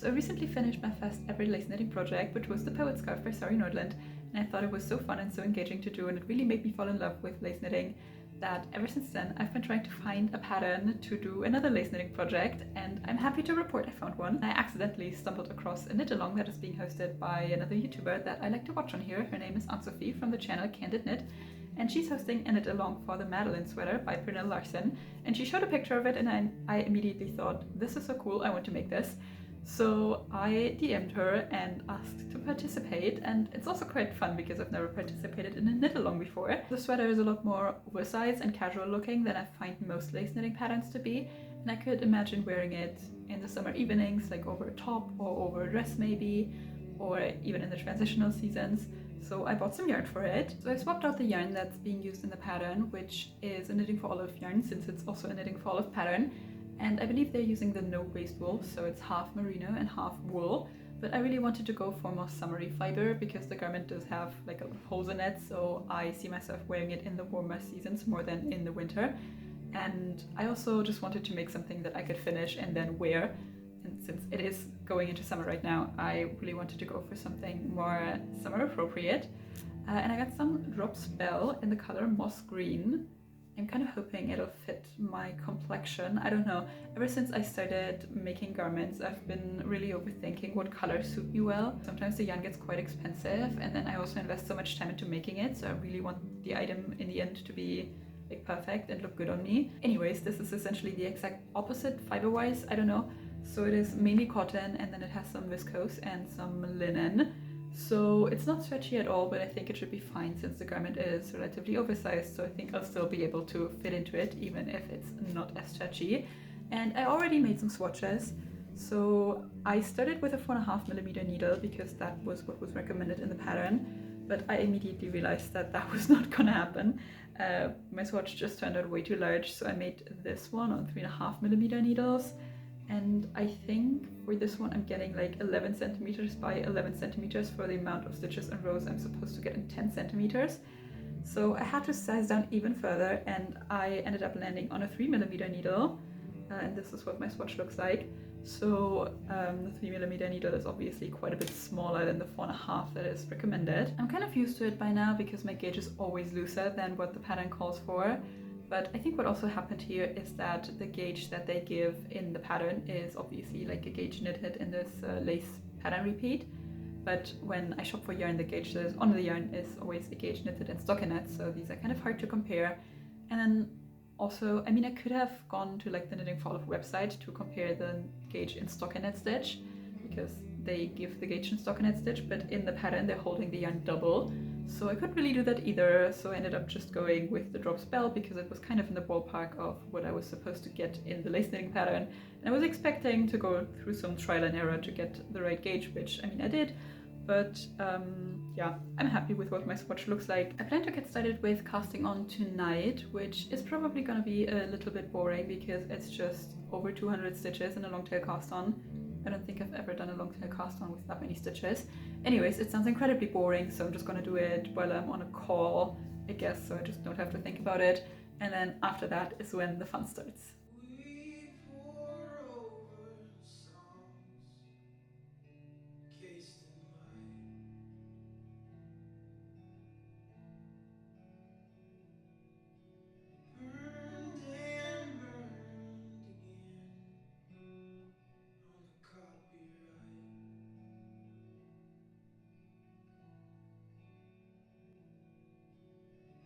So I recently finished my first ever lace knitting project, which was the Poet Scarf by 𝗙𝗛𝗡, and I thought it was so fun and so engaging to do, and it really made me fall in love with lace knitting that ever since then I've been trying to find a pattern to do another lace knitting project, and I'm happy to report I found one. I accidentally stumbled across a knit along that is being hosted by another YouTuber that I like to watch on here. Her name is 𝗙𝗛𝗡𝗗 from the channel Candid Knit, and she's hosting a knit along for the Madeleine sweater by pernille larsen, and she showed a picture of it and I immediately thought, this is so cool, I want to make this. So I DM'd her and asked to participate, and it's also quite fun because I've never participated in a knit along before. The sweater is a lot more oversized and casual looking than I find most lace knitting patterns to be, and I could imagine wearing it in the summer evenings, like over a top or over a dress maybe, or even in the transitional seasons. So I bought some yarn for it. So I swapped out the yarn that's being used in the pattern, which is a knitting for olive yarn, since it's also a knitting for olive pattern. And I believe they're using the no waste wool, so it's half merino and half wool. But I really wanted to go for more summery fiber because the garment does have like a lot of holes in it, so I see myself wearing it in the warmer seasons more than in the winter. And I also just wanted to make something that I could finish and then wear. And since it is going into summer right now, I really wanted to go for something more summer appropriate. And I got some drops belle in the color moss green. I'm kind of hoping it'll fit my complexion. I don't know. Ever since I started making garments, I've been really overthinking what colors suit me well. Sometimes the yarn gets quite expensive, and then I also invest so much time into making it, so I really want the item in the end to be like perfect and look good on me. Anyways, this is essentially the exact opposite fiber-wise, I don't know. So it is mainly cotton, and then it has some viscose and some linen. So it's not stretchy at all, but I think it should be fine since the garment is relatively oversized, so I think I'll still be able to fit into it even if it's not as stretchy. And I already made some swatches. So I started with a 4.5mm needle because that was what was recommended in the pattern, but I immediately realized that that was not gonna happen. My swatch just turned out way too large, so I made this one on 3.5mm needles. And I think for this one I'm getting like 11 centimeters by 11 centimeters for the amount of stitches and rows I'm supposed to get in 10 centimeters. So I had to size down even further, and I ended up landing on a 3mm needle, and this is what my swatch looks like. So the 3mm needle is obviously quite a bit smaller than the 4.5 that is recommended. I'm kind of used to it by now because my gauge is always looser than what the pattern calls for. But I think what also happened here is that the gauge that they give in the pattern is obviously like a gauge knitted in this lace pattern repeat. But when I shop for yarn, the gauge that is on the yarn is always a gauge knitted in stockinette, so these are kind of hard to compare. And then also, I mean, I could have gone to like the Knitting for Olive website to compare the gauge in stockinette stitch, because they give the gauge in stockinette stitch, but in the pattern they're holding the yarn double. So I couldn't really do that either, so I ended up just going with the drops belle because it was kind of in the ballpark of what I was supposed to get in the lace knitting pattern. And I was expecting to go through some trial and error to get the right gauge, which I mean I did, but yeah, I'm happy with what my swatch looks like. I plan to get started with casting on tonight, which is probably going to be a little bit boring because it's just over 200 stitches in a long tail cast on. I don't think I've ever done a long tail cast on with that many stitches. Anyways, it sounds incredibly boring, so I'm just gonna do it while I'm on a call, I guess, so I just don't have to think about it. And then after that is when the fun starts.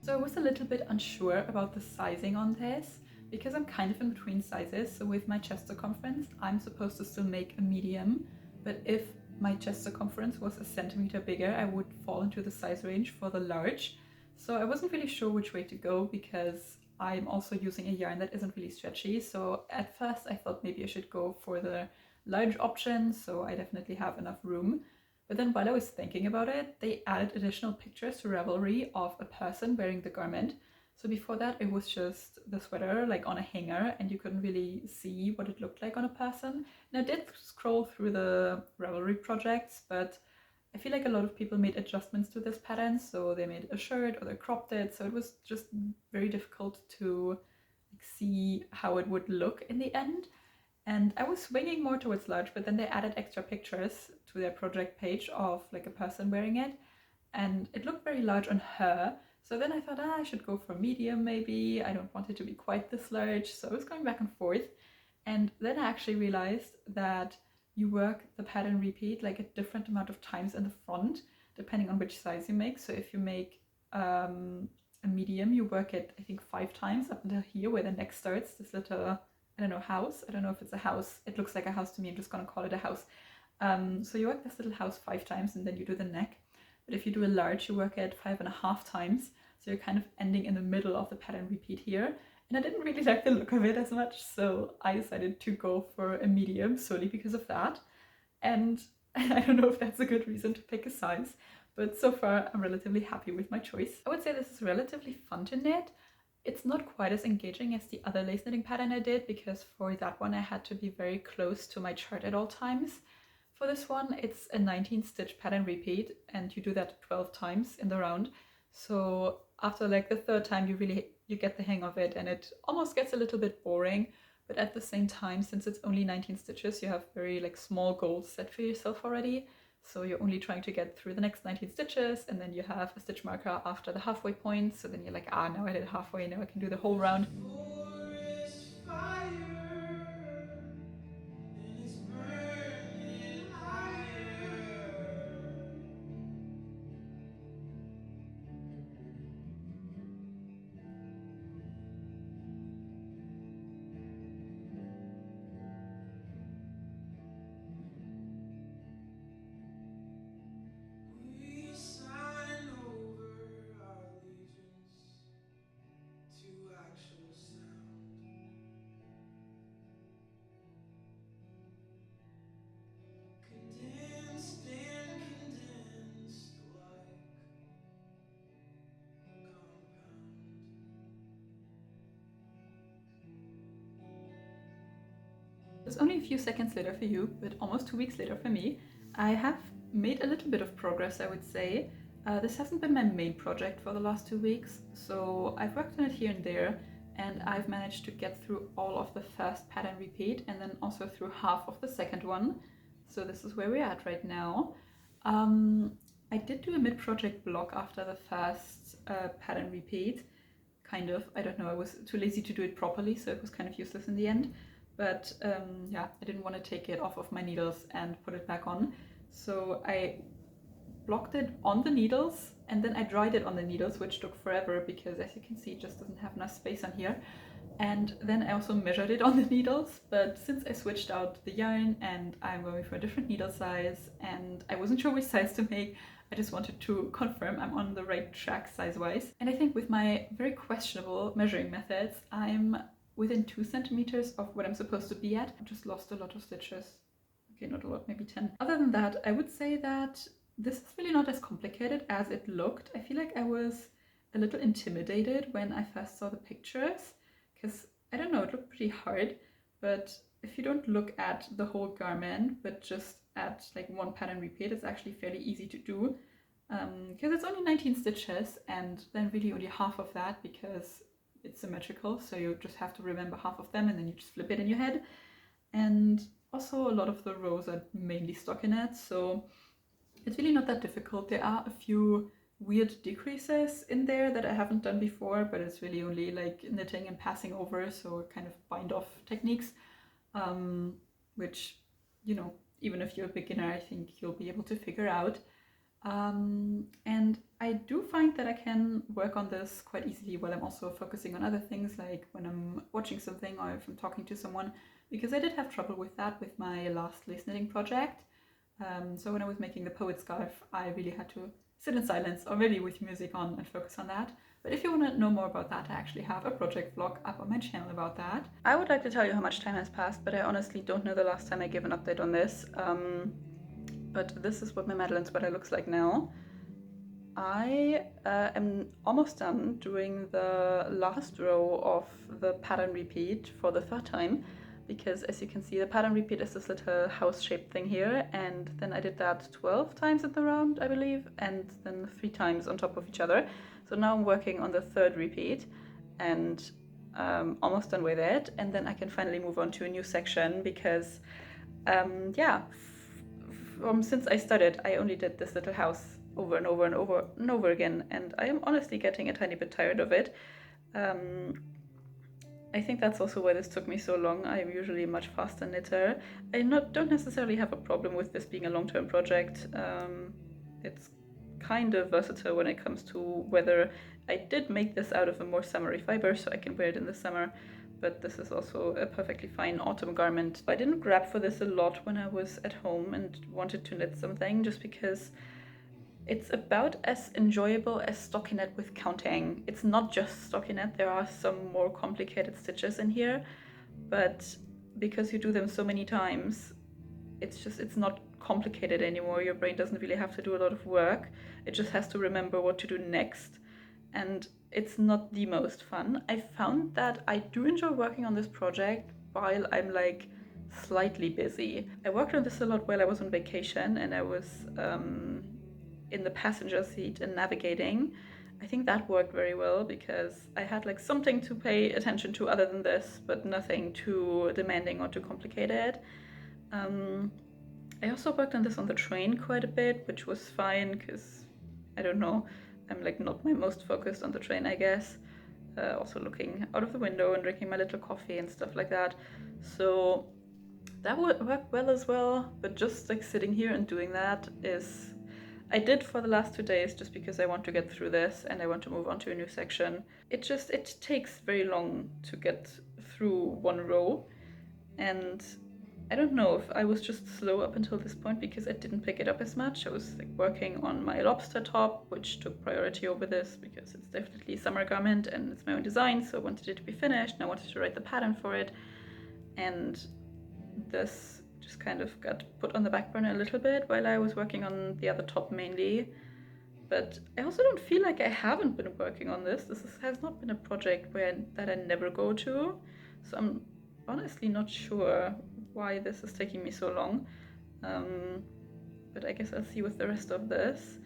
So I was a little bit unsure about the sizing on this because I'm kind of in between sizes. So with my chest circumference, I'm supposed to still make a medium, but if my chest circumference was a centimeter bigger, I would fall into the size range for the large. So I wasn't really sure which way to go because I'm also using a yarn that isn't really stretchy. So at first I thought maybe I should go for the large option, so I definitely have enough room. But then while I was thinking about it, they added additional pictures to Ravelry of a person wearing the garment. So before that, it was just the sweater like on a hanger and you couldn't really see what it looked like on a person. And I did scroll through the Ravelry projects, but I feel like a lot of people made adjustments to this pattern. So they made a shirt or they cropped it. So it was just very difficult to like, see how it would look in the end. And I was swinging more towards large, but then they added extra pictures to their project page of like a person wearing it, and it looked very large on her. So then I thought, I should go for medium maybe. I don't want it to be quite this large. So I was going back and forth. And then I actually realized that you work the pattern repeat like a different amount of times in the front, depending on which size you make. So if you make a medium, you work it, I think, 5 times up until here where the neck starts, this little, I don't know, house. I don't know if it's a house. It looks like a house to me. I'm just gonna call it a house. So you work this little house 5 times and then you do the neck. But if you do a large, you work it 5.5 times. So you're kind of ending in the middle of the pattern repeat here. And I didn't really like the look of it as much, so I decided to go for a medium solely because of that. And I don't know if that's a good reason to pick a size, but so far I'm relatively happy with my choice. I would say this is relatively fun to knit. It's not quite as engaging as the other lace knitting pattern I did, because for that one I had to be very close to my chart at all times. For this one, it's a 19 stitch pattern repeat, and you do that 12 times in the round. So after like the 3rd time, you get the hang of it, and it almost gets a little bit boring. But at the same time, since it's only 19 stitches, you have very like small goals set for yourself already. So you're only trying to get through the next 19 stitches, and then you have a stitch marker after the halfway point. So then you're like, now I did halfway, now I can do the whole round. It's only a few seconds later for you, but almost 2 weeks later for me. I have made a little bit of progress, I would say. This hasn't been my main project for the last 2 weeks, so I've worked on it here and there, and I've managed to get through all of the first pattern repeat and then also through half of the second one. So this is where we're at right now. I did do a mid-project block after the first pattern repeat, kind of. I don't know, I was too lazy to do it properly, so it was kind of useless in the end. But yeah, I didn't want to take it off of my needles and put it back on. So I blocked it on the needles, and then I dried it on the needles, which took forever because, as you can see, it just doesn't have enough space on here. And then I also measured it on the needles, but since I switched out the yarn and I'm going for a different needle size and I wasn't sure which size to make, I just wanted to confirm I'm on the right track size-wise. And I think with my very questionable measuring methods, I'm within 2 centimeters of what I'm supposed to be at. I just lost a lot of stitches. Okay, not a lot, maybe 10. Other than that, I would say that this is really not as complicated as it looked. I feel like I was a little intimidated when I first saw the pictures, because I don't know, it looked pretty hard, but if you don't look at the whole garment, but just at like one pattern repeat, it's actually fairly easy to do, because it's only 19 stitches and then really only half of that because it's symmetrical, so you just have to remember half of them and then you just flip it in your head. And also a lot of the rows are mainly stockinette, so it's really not that difficult. There are a few weird decreases in there that I haven't done before, but it's really only like knitting and passing over, so kind of bind off techniques, which, you know, even if you're a beginner, I think you'll be able to figure out. And I do find that I can work on this quite easily while I'm also focusing on other things, like when I'm watching something or if I'm talking to someone, because I did have trouble with that with my last lace knitting project. So when I was making the poet scarf, I really had to sit in silence or really with music on and focus on that. But if you want to know more about that, I actually have a project vlog up on my channel about that. I would like to tell you how much time has passed, but I honestly don't know the last time I gave an update on this. But this is what my Madeleine sweater looks like now. I am almost done doing the last row of the pattern repeat for the 3rd time, because as you can see, the pattern repeat is this little house-shaped thing here, and then I did that 12 times in the round, I believe, and then 3 times on top of each other. So now I'm working on the 3rd repeat, and almost done with it, and then I can finally move on to a new section because yeah, since I started, I only did this little house over and over and over and over again, and I am honestly getting a tiny bit tired of it. I think that's also why this took me so long. I'm usually a much faster knitter. I don't necessarily have a problem with this being a long-term project. It's kind of versatile when it comes to whether I did make this out of a more summery fiber so I can wear it in the summer, but this is also a perfectly fine autumn garment. I didn't grab for this a lot when I was at home and wanted to knit something, just because it's about as enjoyable as stockinette with counting. It's not just stockinette, there are some more complicated stitches in here, but because you do them so many times, it's not complicated anymore. Your brain doesn't really have to do a lot of work. It just has to remember what to do next. And it's not the most fun. I found that I do enjoy working on this project while I'm like slightly busy. I worked on this a lot while I was on vacation and I was in the passenger seat and navigating. I think that worked very well because I had like something to pay attention to other than this, but nothing too demanding or too complicated. I also worked on this on the train quite a bit, which was fine because, I don't know, I'm like not my most focused on the train, I guess. Also looking out of the window and drinking my little coffee and stuff like that. So that would work well as well, but just like sitting here and doing that is... I did for the last 2 days just because I want to get through this and I want to move on to a new section. It takes very long to get through one row, and I don't know if I was just slow up until this point because I didn't pick it up as much. I was like working on my lobster top, which took priority over this because it's definitely a summer garment and it's my own design, so I wanted it to be finished and I wanted to write the pattern for it. And this just kind of got put on the back burner a little bit while I was working on the other top mainly. But I also don't feel like I haven't been working on this. Has not been a project that I never go to. So I'm honestly not sure why this is taking me so long. But I guess I'll see with the rest of this.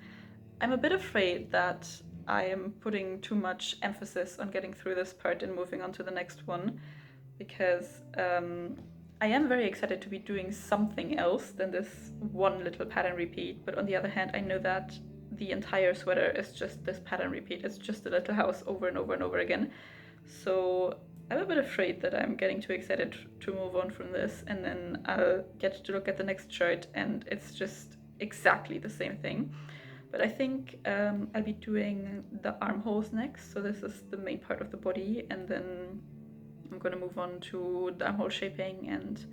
I'm a bit afraid that I am putting too much emphasis on getting through this part and moving on to the next one, because I am very excited to be doing something else than this one little pattern repeat, but on the other hand, I know that the entire sweater is just this pattern repeat. It's just a little house over and over and over again. So I'm a bit afraid that I'm getting too excited to move on from this, and then I'll get to look at the next shirt and it's just exactly the same thing. But I think I'll be doing the armholes next. So this is the main part of the body, and then I'm going to move on to the armhole shaping and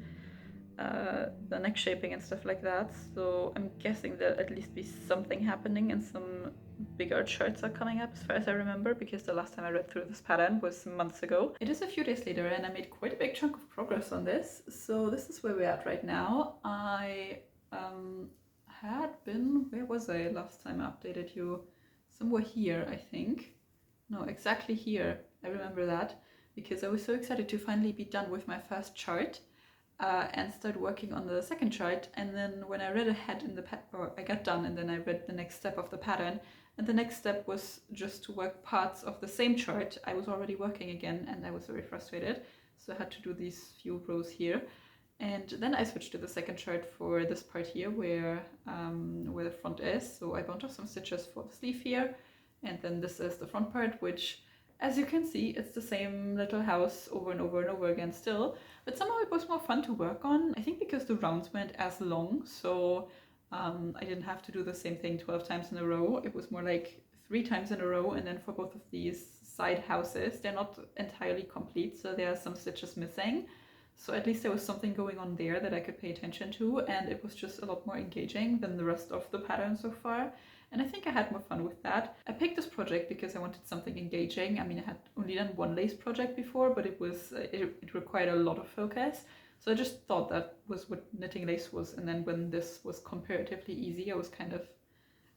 the neck shaping and stuff like that. So I'm guessing there'll at least be something happening and some bigger shirts are coming up as far as I remember, because the last time I read through this pattern was months ago. It is a few days later and I made quite a big chunk of progress on this. So this is where we're at right now. I had been, where was I last time I updated you? Somewhere here, I think. No, exactly here. I remember that, because I was so excited to finally be done with my first chart and start working on the second chart. And then when I read ahead in the I got done, and then I read the next step of the pattern, and the next step was just to work parts of the same chart I was already working again, and I was very frustrated. So I had to do these few rows here. And then I switched to the second chart for this part here where the front is. So I bound off some stitches for the sleeve here, and then this is the front part, which, as you can see, it's the same little house over and over and over again still, but somehow it was more fun to work on. I think because the rounds weren't as long, so I didn't have to do the same thing 12 times in a row. It was more like 3 times in a row, and then for both of these side houses, they're not entirely complete, so there are some stitches missing. So at least there was something going on there that I could pay attention to, and it was just a lot more engaging than the rest of the pattern so far. And I think I had more fun with that. I picked this project because I wanted something engaging. I mean, I had only done one lace project before, but it required a lot of focus. So I just thought that was what knitting lace was. And then when this was comparatively easy, I was kind of,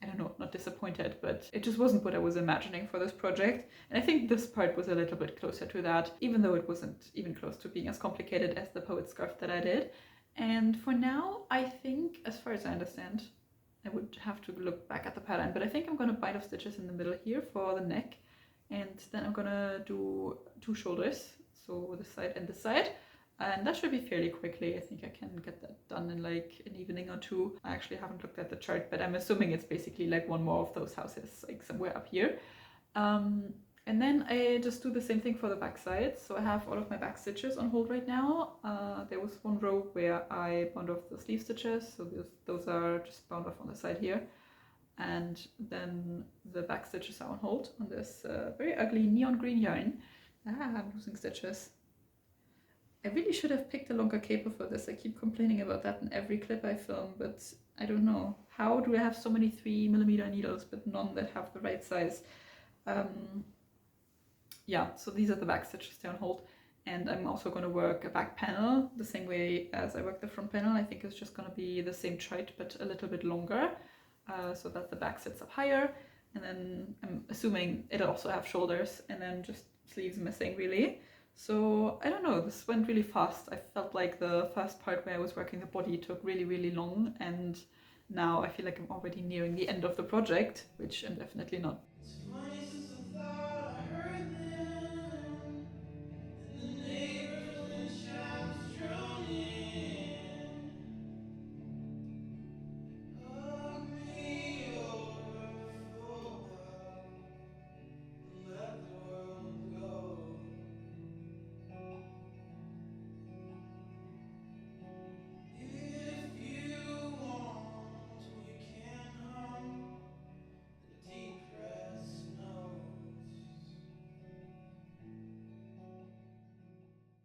I don't know, not disappointed, but it just wasn't what I was imagining for this project. And I think this part was a little bit closer to that, even though it wasn't even close to being as complicated as the poet scarf that I did. And for now, I think, as far as I understand, I would have to look back at the pattern, but I think I'm going to bind off stitches in the middle here for the neck, and then I'm gonna do 2 shoulders, so this side and this side, and that should be fairly quickly. I think I can get that done in like an evening or two. I actually haven't looked at the chart, but I'm assuming it's basically like one more of those houses, like somewhere up here. And then I just do the same thing for the back side. So I have all of my back stitches on hold right now. There was one row where I bound off the sleeve stitches, so those are just bound off on the side here. And then the back stitches are on hold on this very ugly neon green yarn. I'm losing stitches. I really should have picked a longer caper for this. I keep complaining about that in every clip I film, but I don't know. How do I have so many 3mm needles, but none that have the right size? Yeah, so these are the back stitches, they're on hold. And I'm also going to work a back panel the same way as I work the front panel. I think it's just going to be the same chart, but a little bit longer, so that the back sits up higher. And then I'm assuming it'll also have shoulders, and then just sleeves missing really. So I don't know, this went really fast. I felt like the first part where I was working the body took really long, and now I feel like I'm already nearing the end of the project, which I'm definitely not.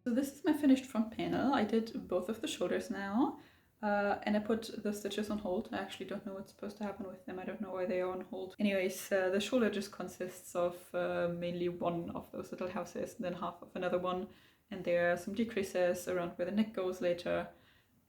So this is my finished front panel. I did both of the shoulders now, and I put the stitches on hold. I actually don't know what's supposed to happen with them. I don't know why they are on hold. Anyways, the shoulder just consists of mainly one of those little houses and then half of another one. And there are some decreases around where the neck goes later.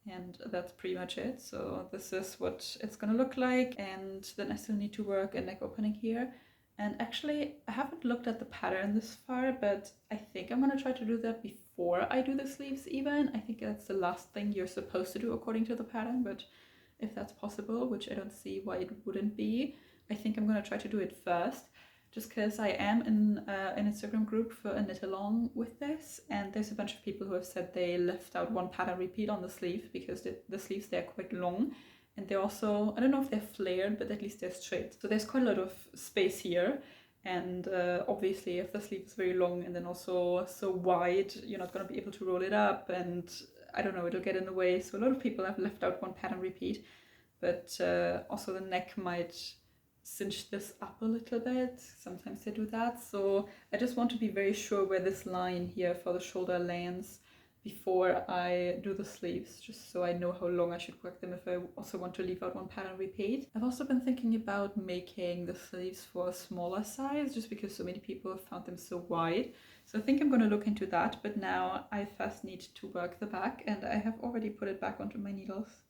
And that's pretty much it. So this is what it's gonna look like. And then I still need to work a neck opening here. And actually, I haven't looked at the pattern this far, but I think I'm gonna try to do that before I do the sleeves even. I think that's the last thing you're supposed to do according to the pattern, but if that's possible, which I don't see why it wouldn't be, I think I'm gonna try to do it first, just because I am in an Instagram group for a knit along with this, and there's a bunch of people who have said they left out one pattern repeat on the sleeve because the sleeves, they're quite long. And they're also, I don't know if they're flared, but at least they're straight. So there's quite a lot of space here. And obviously if the sleeve is very long and then also so wide, you're not going to be able to roll it up. And I don't know, it'll get in the way. So a lot of people have left out one pattern repeat. But also the neck might cinch this up a little bit. Sometimes they do that. So I just want to be very sure where this line here for the shoulder lands before I do the sleeves, just so I know how long I should work them if I also want to leave out one pattern repeat. I've also been thinking about making the sleeves for a smaller size, just because so many people have found them so wide. So I think I'm going to look into that, but now I first need to work the back, and I have already put it back onto my needles.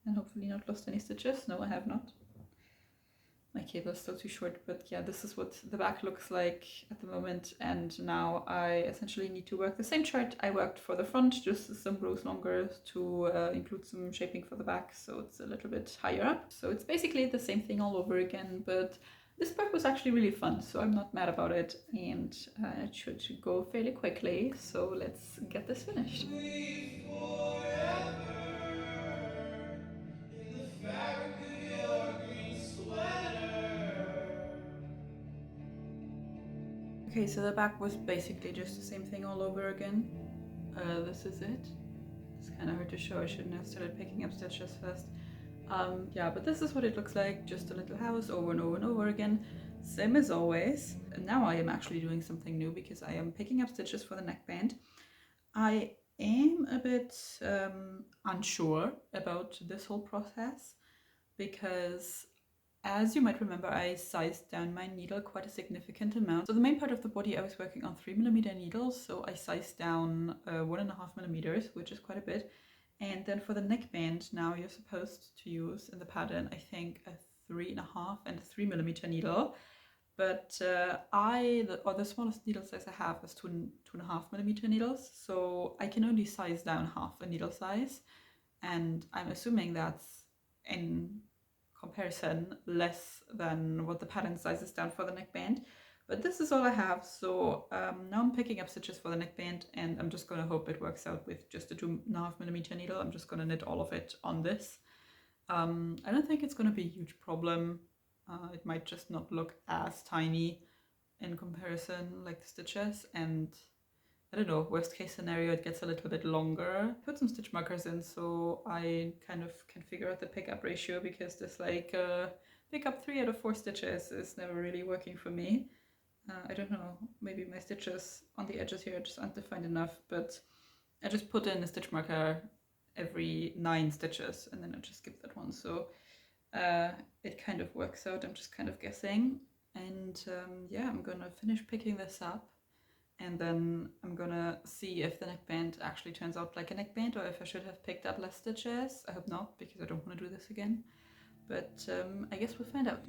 And hopefully not lost any stitches. No, I have not. My cable is still too short, but yeah, this is what the back looks like at the moment. And now I essentially need to work the same chart I worked for the front, just some rows longer to include some shaping for the back, so it's a little bit higher up. So it's basically the same thing all over again, but this part was actually really fun, so I'm not mad about it, and it should go fairly quickly. So let's get this finished. Okay, so the back was basically just the same thing all over again. This is it. It's kind of hard to show. I shouldn't have started picking up stitches first. Yeah, but this is what it looks like. Just a little house over and over and over again. Same as always. And now I am actually doing something new because I am picking up stitches for the neckband. I am a bit unsure about this whole process because, as you might remember, I sized down my needle quite a significant amount. So the main part of the body I was working on 3mm needles, so I sized down 1.5mm, which is quite a bit. And then for the neckband, now you're supposed to use in the pattern, I think, a 3.5 and a 3mm needle. But the smallest needle size I have is 2.5mm needles, so I can only size down half a needle size. And I'm assuming that's in comparison less than what the pattern size is down for the neckband, But this is all I have, so now I'm picking up stitches for the neckband, and I'm just gonna hope it works out with just a 2.5mm needle. I'm just gonna knit all of it on this. I don't think it's gonna be a huge problem. It might just not look as tiny in comparison, like the stitches, and I don't know, worst case scenario, it gets a little bit longer. Put some stitch markers in so I kind of can figure out the pickup ratio, because this like pick up 3 out of 4 stitches is never really working for me. I don't know, maybe my stitches on the edges here just aren't defined enough, but I just put in a stitch marker every 9 stitches and then I just skip that one. So it kind of works out. I'm just kind of guessing. And yeah, I'm gonna finish picking this up, and then I'm gonna see if the neckband actually turns out like a neckband, or if I should have picked up less stitches. I hope not, because I don't want to do this again. But I guess we'll find out.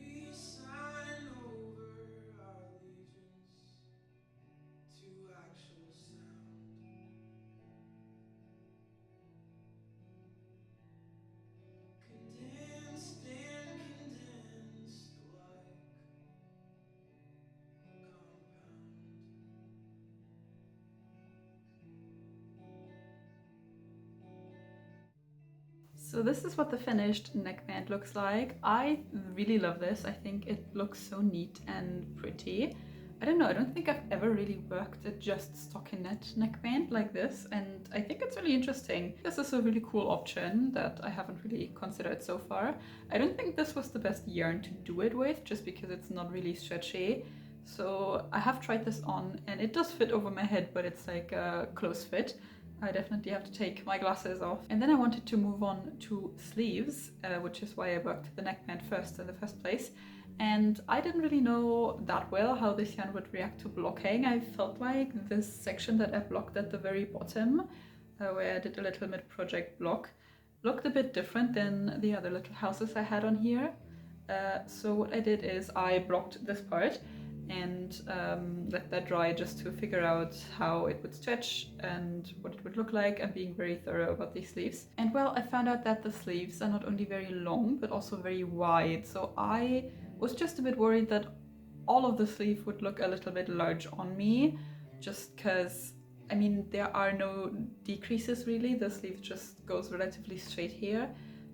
So this is what the finished neckband looks like. I really love this. I think it looks so neat and pretty. I don't know, I don't think I've ever really worked a just stockinette neckband like this, and I think it's really interesting. This is a really cool option that I haven't really considered so far. I don't think this was the best yarn to do it with, just because it's not really stretchy. So I have tried this on and it does fit over my head, but it's like a close fit. I definitely have to take my glasses off. And then I wanted to move on to sleeves, which is why I worked the neckband first in the first place. And I didn't really know that well how this yarn would react to blocking. I felt like this section that I blocked at the very bottom, where I did a little mid-project block, looked a bit different than the other little houses I had on here. So what I did is I blocked this part and let that dry just to figure out how it would stretch and what it would look like. I'm being very thorough about these sleeves. And well, I found out that the sleeves are not only very long but also very wide, so I was just a bit worried that all of the sleeve would look a little bit large on me, just because I mean there are no decreases really, the sleeve just goes relatively straight here.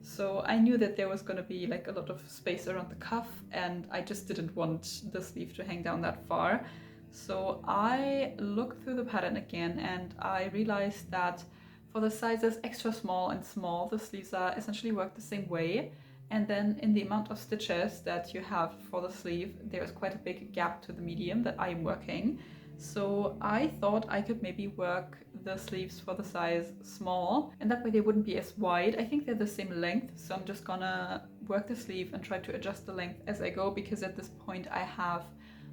So I knew that there was going to be like a lot of space around the cuff, and I just didn't want the sleeve to hang down that far. So I looked through the pattern again and I realized that for the sizes extra small and small, the sleeves are essentially worked the same way. And then in the amount of stitches that you have for the sleeve, there's quite a big gap to the medium that I'm working. So I thought I could maybe work the sleeves for the size small, and that way they wouldn't be as wide. I think they're the same length, so I'm just gonna work the sleeve and try to adjust the length as I go, because at this point I have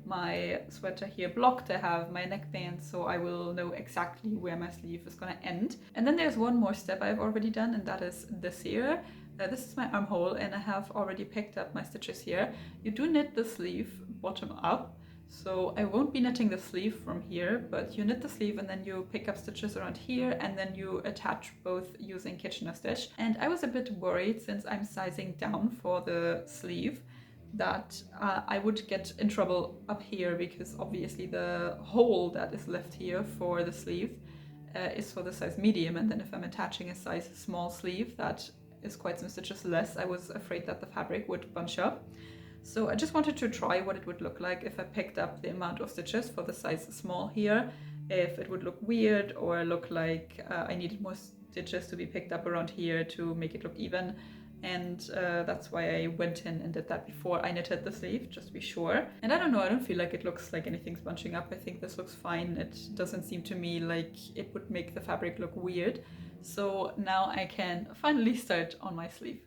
my sweater here blocked, I have my neckband, so I will know exactly where my sleeve is gonna end. And then there's one more step I've already done, and that is this here. This is my armhole, and I have already picked up my stitches here. You do knit the sleeve bottom up, so I won't be knitting the sleeve from here, but you knit the sleeve and then you pick up stitches around here and then you attach both using Kitchener stitch. And I was a bit worried, since I'm sizing down for the sleeve, that I would get in trouble up here, because obviously the hole that is left here for the sleeve is for the size medium, and then if I'm attaching a size small sleeve that is quite some stitches less, I was afraid that the fabric would bunch up. So I just wanted to try what it would look like if I picked up the amount of stitches for the size small here, if it would look weird or look like I needed more stitches to be picked up around here to make it look even. And that's why I went in and did that before I knitted the sleeve, just to be sure. And I don't know, I don't feel like it looks like anything's bunching up. I think this looks fine. It doesn't seem to me like it would make the fabric look weird. So now I can finally start on my sleeve.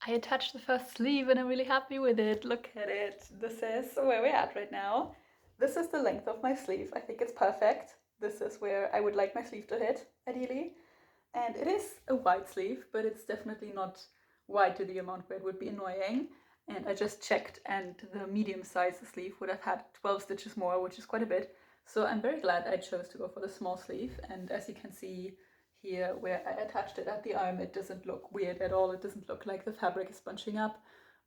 I attached the first sleeve and I'm really happy with it. Look at it. This is where we're at right now. This is the length of my sleeve. I think it's perfect. This is where I would like my sleeve to hit, ideally. And it is a wide sleeve, but it's definitely not wide to the amount where it would be annoying. And I just checked, and the medium size sleeve would have had 12 stitches more, which is quite a bit. So I'm very glad I chose to go for the small sleeve. And as you can see here where I attached it at the arm, it doesn't look weird at all. It doesn't look like the fabric is bunching up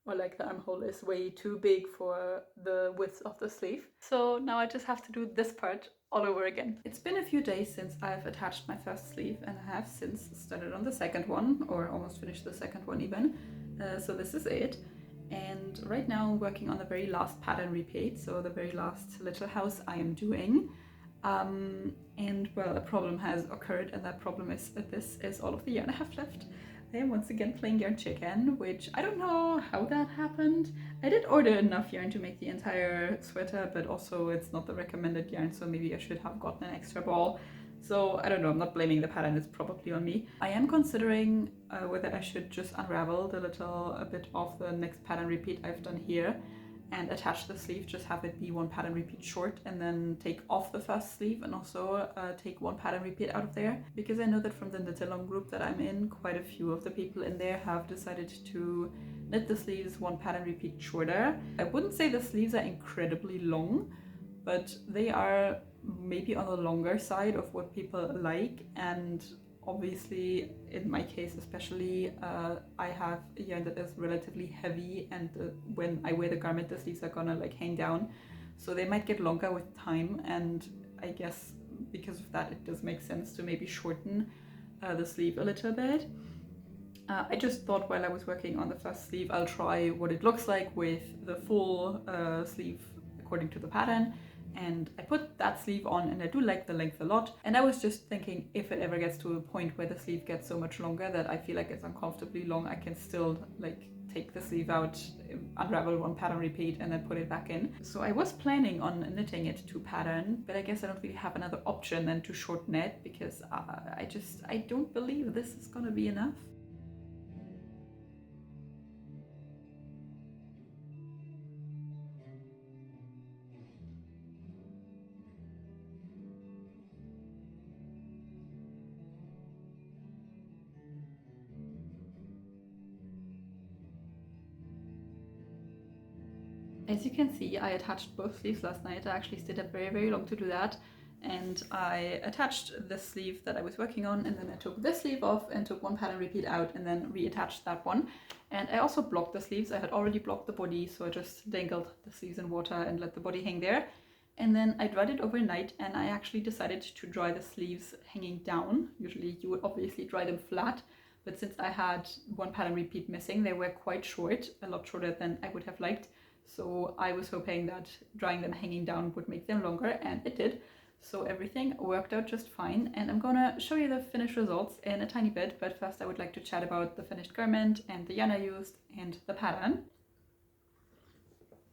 or like the armhole is way too big for the width of the sleeve. So now I just have to do this part all over again. It's been a few days since I've attached my first sleeve, and I have since started on the second one, or almost finished the second one even. So this is it. And right now I'm working on the very last pattern repeat, so the very last little house I am doing. And well, a problem has occurred, and that problem is that this is all of the yarn I have left. I am once again playing yarn chicken, which I don't know how that happened. I did order enough yarn to make the entire sweater, but also it's not the recommended yarn, so maybe I should have gotten an extra ball. So I don't know, I'm not blaming the pattern, it's probably on me. I am considering whether I should just unravel the little bit of the next pattern repeat I've done here and attach the sleeve, just have it be one pattern repeat short, and then take off the first sleeve and also take one pattern repeat out of there. Because I know that from the knit-along group that I'm in, quite a few of the people in there have decided to knit the sleeves one pattern repeat shorter. I wouldn't say the sleeves are incredibly long, but they are maybe on the longer side of what people like, and obviously in my case especially I have a yarn that is relatively heavy, and when I wear the garment the sleeves are gonna like hang down, so they might get longer with time, and I guess because of that it does make sense to maybe shorten the sleeve a little bit. I just thought while I was working on the first sleeve I'll try what it looks like with the full sleeve according to the pattern. And I put that sleeve on, and I do like the length a lot. And I was just thinking, if it ever gets to a point where the sleeve gets so much longer that I feel like it's uncomfortably long, I can still like take the sleeve out, unravel one pattern repeat, and then put it back in. So I was planning on knitting it to pattern, but I guess I don't really have another option than to shorten it, because I don't believe this is gonna be enough. As you can see, I attached both sleeves last night. I actually stayed up very long to do that. And I attached the sleeve that I was working on, and then I took this sleeve off and took one pattern repeat out and then reattached that one. And I also blocked the sleeves. I had already blocked the body, so I just dangled the sleeves in water and let the body hang there. And then I dried it overnight, and I actually decided to dry the sleeves hanging down. Usually you would obviously dry them flat, but since I had one pattern repeat missing, they were quite short, a lot shorter than I would have liked. So I was hoping that drying them hanging down would make them longer, and it did. So everything worked out just fine, and I'm gonna show you the finished results in a tiny bit, but first I would like to chat about the finished garment and the yarn I used and the pattern.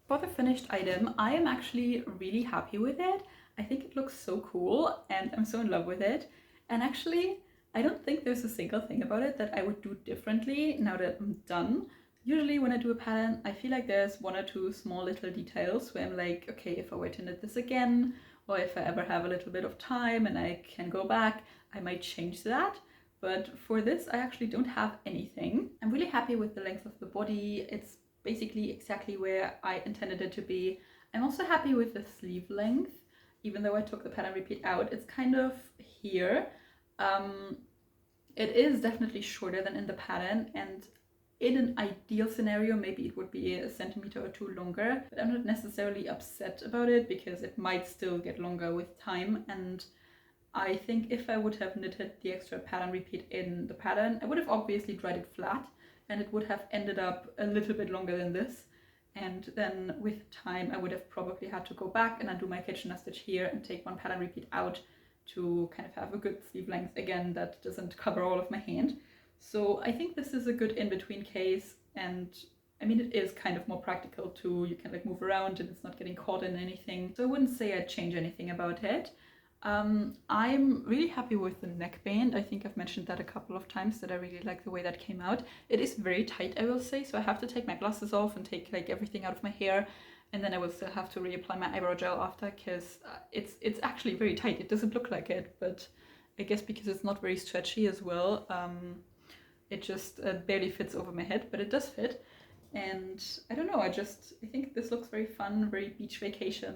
For the finished item, I am actually really happy with it. I think it looks so cool, and I'm so in love with it. And actually, I don't think there's a single thing about it that I would do differently now that I'm done. Usually when I do a pattern, I feel like there's one or two small little details where I'm like, okay, if I were to knit this again, or if I ever have a little bit of time and I can go back, I might change that. But for this, I actually don't have anything. I'm really happy with the length of the body. It's basically exactly where I intended it to be. I'm also happy with the sleeve length, even though I took the pattern repeat out. It's kind of here. It is definitely shorter than in the pattern, and in an ideal scenario, maybe it would be a centimeter or two longer, but I'm not necessarily upset about it because it might still get longer with time. And I think if I would have knitted the extra pattern repeat in the pattern, I would have obviously dried it flat, and it would have ended up a little bit longer than this. And then with time, I would have probably had to go back and undo my Kitchener stitch here and take one pattern repeat out to kind of have a good sleeve length again that doesn't cover all of my hand. So I think this is a good in-between case, and I mean it is kind of more practical too. You can like move around and it's not getting caught in anything. So I wouldn't say I'd change anything about it. I'm really happy with the neckband. I think I've mentioned that a couple of times that I really like the way that came out. It is very tight, I will say, so I have to take my glasses off and take like everything out of my hair, and then I will still have to reapply my eyebrow gel after, because it's actually very tight. It doesn't look like it, but I guess because it's not very stretchy as well, it just barely fits over my head, but it does fit. And I don't know, I think this looks very fun, very beach vacation.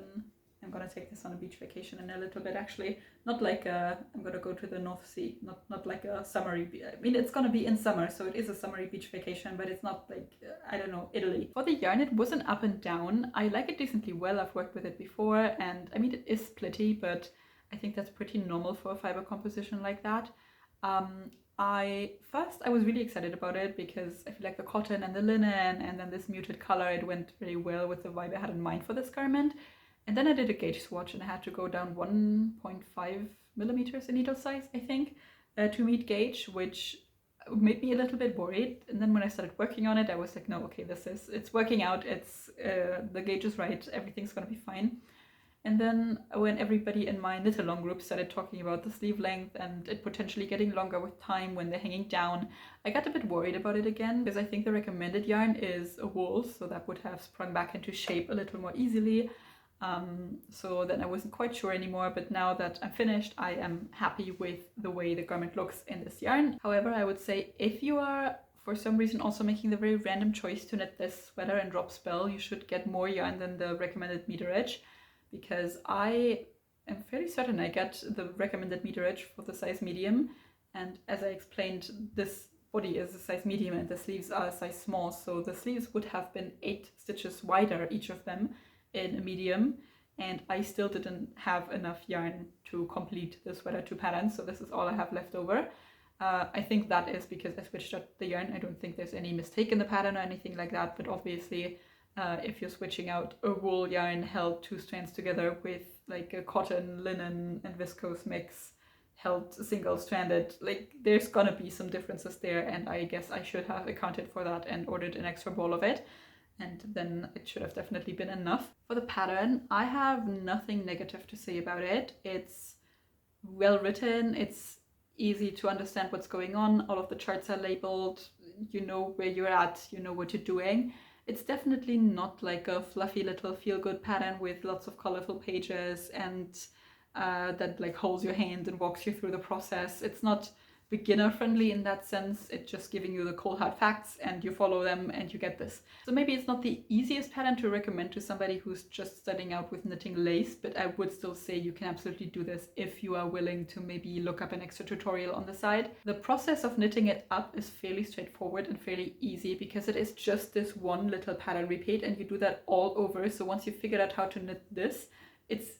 I'm gonna take this on a beach vacation in a little bit, actually. Not like I'm gonna go to the North Sea, not like a summery, I mean, it's gonna be in summer, so it is a summery beach vacation, but it's not like, I don't know, Italy. For the yarn, it wasn't up and down. I like it decently well. I've worked with it before, and I mean, it is splitty, but I think that's pretty normal for a fiber composition like that. I was really excited about it because I feel like the cotton and the linen and then this muted color, it went really well with the vibe I had in mind for this garment. And then I did a gauge swatch and I had to go down 1.5 millimeters in needle size, I think, to meet gauge, which made me a little bit worried. And then when I started working on it, I was like, no, okay, it's working out. The gauge is right. Everything's gonna be fine. And then when everybody in my knit along group started talking about the sleeve length and it potentially getting longer with time when they're hanging down, I got a bit worried about it again, because I think the recommended yarn is a wool, so that would have sprung back into shape a little more easily. So then I wasn't quite sure anymore, but now that I'm finished, I am happy with the way the garment looks in this yarn. However, I would say if you are for some reason also making the very random choice to knit this sweater and drop spell, you should get more yarn than the recommended meter edge, because I am fairly certain I got the recommended meter edge for the size medium, and as I explained, this body is a size medium and the sleeves are a size small, so the sleeves would have been 8 stitches wider, each of them, in a medium, and I still didn't have enough yarn to complete the sweater 2 patterns, so this is all I have left over. I think that is because I switched out the yarn. I don't think there's any mistake in the pattern or anything like that, but obviously if you're switching out a wool yarn held 2 strands together with like a cotton, linen and viscose mix held single-stranded, like there's gonna be some differences there, and I guess I should have accounted for that and ordered an extra ball of it, and then it should have definitely been enough. For the pattern, I have nothing negative to say about it. It's well written, it's easy to understand what's going on, all of the charts are labeled, you know where you're at, you know what you're doing. It's definitely not like a fluffy little feel-good pattern with lots of colorful pages and that like holds your hand and walks you through the process. It's not beginner friendly in that sense. It's just giving you the cold hard facts and you follow them and you get this. So maybe it's not the easiest pattern to recommend to somebody who's just starting out with knitting lace, but I would still say you can absolutely do this if you are willing to maybe look up an extra tutorial on the side. The process of knitting it up is fairly straightforward and fairly easy because it is just this one little pattern repeat and you do that all over. So once you've figured out how to knit this, it's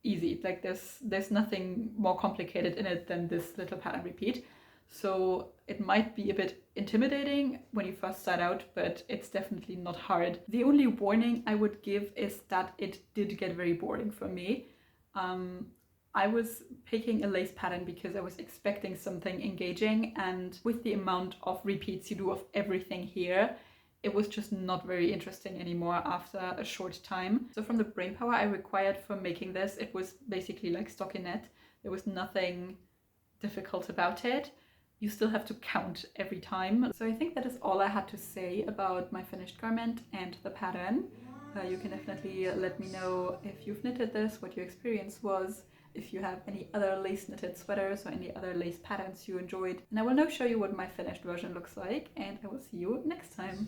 easy. Like there's nothing more complicated in it than this little pattern repeat. So it might be a bit intimidating when you first start out, but it's definitely not hard. The only warning I would give is that it did get very boring for me. I was picking a lace pattern because I was expecting something engaging, and with the amount of repeats you do of everything here, it was just not very interesting anymore after a short time. So from the brainpower I required for making this, it was basically like stockinette. There was nothing difficult about it. You still have to count every time. So I think that is all I had to say about my finished garment and the pattern. You can definitely let me know if you've knitted this, what your experience was, if you have any other lace knitted sweaters or any other lace patterns you enjoyed. And I will now show you what my finished version looks like, and I will see you next time.